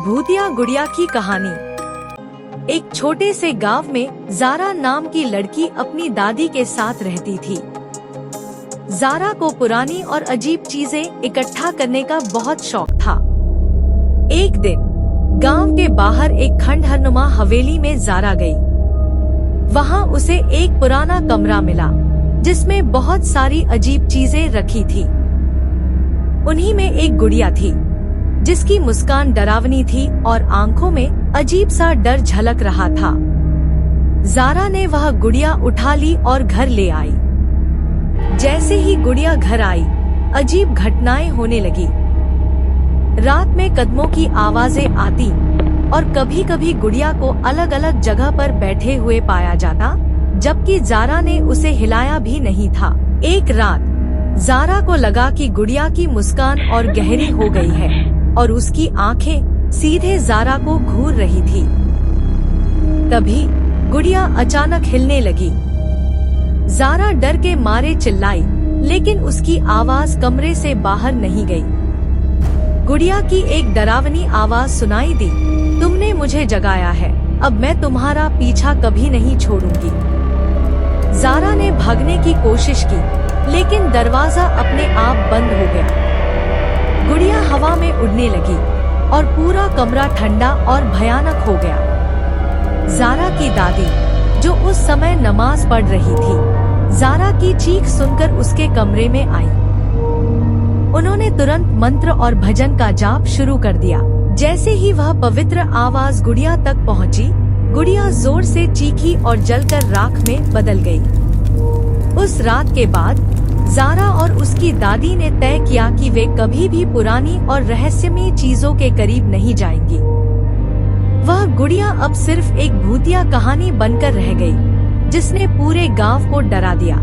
भूतिया गुड़िया की कहानी। एक छोटे से गांव में ज़ारा नाम की लड़की अपनी दादी के साथ रहती थी। ज़ारा को पुरानी और अजीब चीजें इकट्ठा करने का बहुत शौक था। एक दिन गांव के बाहर एक खंडहरनुमा हवेली में ज़ारा गई। वहां उसे एक पुराना कमरा मिला जिसमें बहुत सारी अजीब चीजें रखी थी। उन्हीं में एक गुड़िया थी जिसकी मुस्कान डरावनी थी और आंखों में अजीब सा डर झलक रहा था। ज़ारा ने वह गुड़िया उठा ली और घर ले आई। जैसे ही गुड़िया घर आई, अजीब घटनाएं होने लगी। रात में कदमों की आवाजें आती और कभी कभी गुड़िया को अलग अलग जगह पर बैठे हुए पाया जाता, जबकि ज़ारा ने उसे हिलाया भी नहीं था। एक रात ज़ारा को लगा कि गुड़िया की मुस्कान और गहरी हो गई है और उसकी आंखें सीधे ज़ारा को घूर रही थी। तभी गुड़िया अचानक हिलने लगी। ज़ारा डर के मारे चिल्लाई, लेकिन उसकी आवाज कमरे से बाहर नहीं गई। गुड़िया की एक डरावनी आवाज सुनाई दी, तुमने मुझे जगाया है, अब मैं तुम्हारा पीछा कभी नहीं छोड़ूंगी। ज़ारा ने भागने की कोशिश की, लेकिन दरवाजा अपने आप बंद हो गया। गुड़िया हवा में उड़ने लगी और पूरा कमरा ठंडा और भयानक हो गया। ज़ारा की दादी, जो उस समय नमाज पढ़ रही थी, ज़ारा की चीख सुनकर उसके कमरे में आई। उन्होंने तुरंत मंत्र और भजन का जाप शुरू कर दिया। जैसे ही वह पवित्र आवाज गुड़िया तक पहुंची, गुड़िया जोर से चीखी और जलकर राख में बदल गई। उस रात के बाद ज़ारा और उसकी दादी ने तय किया कि वे कभी भी पुरानी और रहस्यमयी चीजों के करीब नहीं जाएंगी। वह गुड़िया अब सिर्फ एक भूतिया कहानी बनकर रह गई, जिसने पूरे गांव को डरा दिया।